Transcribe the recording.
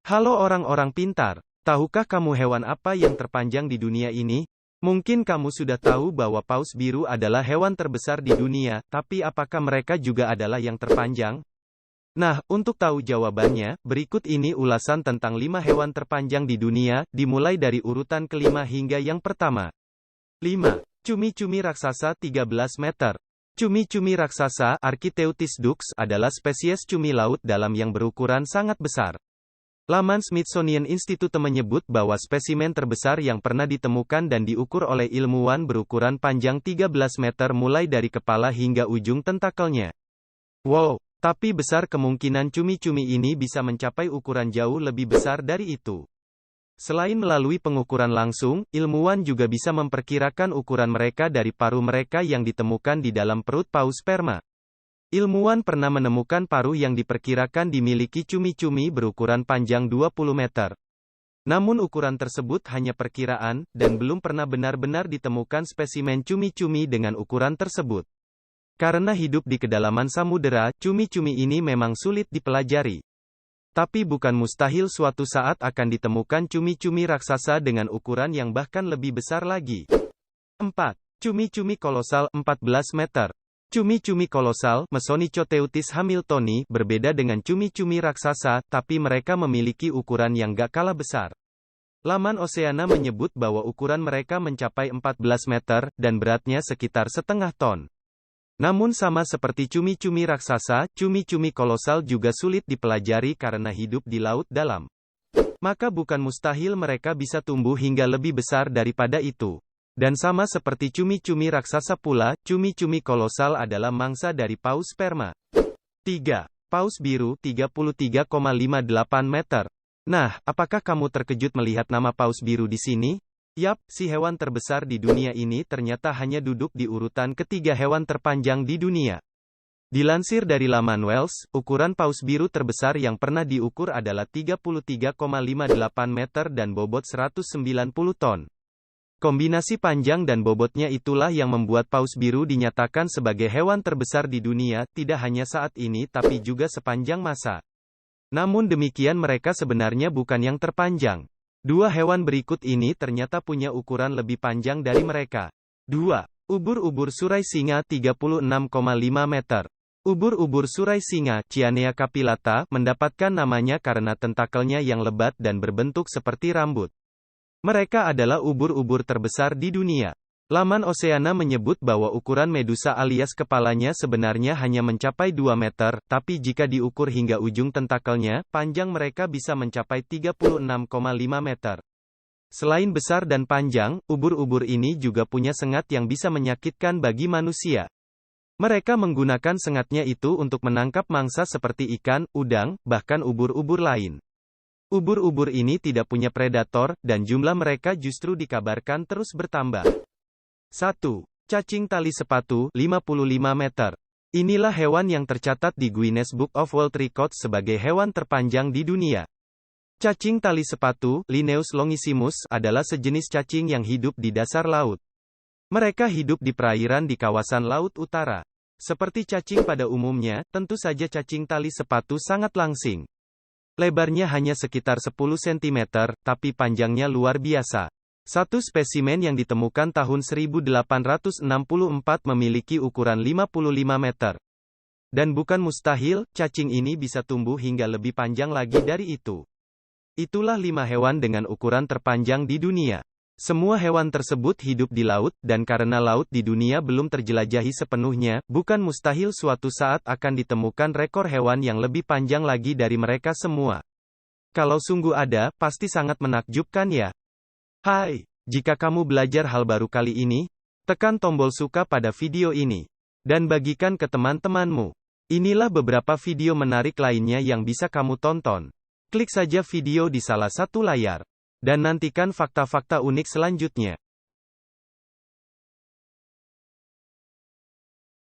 Halo orang-orang pintar, tahukah kamu hewan apa yang terpanjang di dunia ini? Mungkin kamu sudah tahu bahwa paus biru adalah hewan terbesar di dunia, tapi apakah mereka juga adalah yang terpanjang? Nah, untuk tahu jawabannya, berikut ini ulasan tentang 5 hewan terpanjang di dunia, dimulai dari urutan kelima hingga yang pertama. 5. Cumi-cumi raksasa 13 meter. Cumi-cumi raksasa, Architeuthis dux, adalah spesies cumi laut dalam yang berukuran sangat besar. Laman Smithsonian Institute menyebut bahwa spesimen terbesar yang pernah ditemukan dan diukur oleh ilmuwan berukuran panjang 13 meter mulai dari kepala hingga ujung tentakelnya. Wow! Tapi besar kemungkinan cumi-cumi ini bisa mencapai ukuran jauh lebih besar dari itu. Selain melalui pengukuran langsung, ilmuwan juga bisa memperkirakan ukuran mereka dari paruh mereka yang ditemukan di dalam perut paus sperma. Ilmuwan pernah menemukan paruh yang diperkirakan dimiliki cumi-cumi berukuran panjang 20 meter. Namun ukuran tersebut hanya perkiraan, dan belum pernah benar-benar ditemukan spesimen cumi-cumi dengan ukuran tersebut. Karena hidup di kedalaman samudera, cumi-cumi ini memang sulit dipelajari. Tapi bukan mustahil suatu saat akan ditemukan cumi-cumi raksasa dengan ukuran yang bahkan lebih besar lagi. 4. Cumi-cumi kolosal 14 meter. Cumi-cumi kolosal, Mesonychoteuthis hamiltoni, berbeda dengan cumi-cumi raksasa, tapi mereka memiliki ukuran yang gak kalah besar. Laman Oceana menyebut bahwa ukuran mereka mencapai 14 meter, dan beratnya sekitar setengah ton. Namun sama seperti cumi-cumi raksasa, cumi-cumi kolosal juga sulit dipelajari karena hidup di laut dalam. Maka bukan mustahil mereka bisa tumbuh hingga lebih besar daripada itu. Dan sama seperti cumi-cumi raksasa pula, cumi-cumi kolosal adalah mangsa dari paus sperma. 3. Paus biru 33,58 meter. Nah, apakah kamu terkejut melihat nama paus biru di sini? Yap, si hewan terbesar di dunia ini ternyata hanya duduk di urutan ketiga hewan terpanjang di dunia. Dilansir dari laman Wells, ukuran paus biru terbesar yang pernah diukur adalah 33,58 meter dan bobot 190 ton. Kombinasi panjang dan bobotnya itulah yang membuat paus biru dinyatakan sebagai hewan terbesar di dunia, tidak hanya saat ini tapi juga sepanjang masa. Namun demikian mereka sebenarnya bukan yang terpanjang. Dua hewan berikut ini ternyata punya ukuran lebih panjang dari mereka. 2. Ubur-ubur surai singa 36,5 meter. Ubur-ubur surai singa, Cyanea capillata, mendapatkan namanya karena tentakelnya yang lebat dan berbentuk seperti rambut. Mereka adalah ubur-ubur terbesar di dunia. Laman Oceana menyebut bahwa ukuran medusa alias kepalanya sebenarnya hanya mencapai 2 meter, tapi jika diukur hingga ujung tentakelnya, panjang mereka bisa mencapai 36,5 meter. Selain besar dan panjang, ubur-ubur ini juga punya sengat yang bisa menyakitkan bagi manusia. Mereka menggunakan sengatnya itu untuk menangkap mangsa seperti ikan, udang, bahkan ubur-ubur lain. Ubur-ubur ini tidak punya predator, dan jumlah mereka justru dikabarkan terus bertambah. 1. Cacing tali sepatu, 55 meter. Inilah hewan yang tercatat di Guinness Book of World Records sebagai hewan terpanjang di dunia. Cacing tali sepatu, Linnaeus longissimus, adalah sejenis cacing yang hidup di dasar laut. Mereka hidup di perairan di kawasan Laut Utara. Seperti cacing pada umumnya, tentu saja cacing tali sepatu sangat langsing. Lebarnya hanya sekitar 10 cm, tapi panjangnya luar biasa. Satu spesimen yang ditemukan tahun 1864 memiliki ukuran 55 meter. Dan bukan mustahil, cacing ini bisa tumbuh hingga lebih panjang lagi dari itu. Itulah 5 hewan dengan ukuran terpanjang di dunia. Semua hewan tersebut hidup di laut, dan karena laut di dunia belum terjelajahi sepenuhnya, bukan mustahil suatu saat akan ditemukan rekor hewan yang lebih panjang lagi dari mereka semua. Kalau sungguh ada, pasti sangat menakjubkan ya. Hai, jika kamu belajar hal baru kali ini, tekan tombol suka pada video ini. Dan bagikan ke teman-temanmu. Inilah beberapa video menarik lainnya yang bisa kamu tonton. Klik saja video di salah satu layar. Dan nantikan fakta-fakta unik selanjutnya.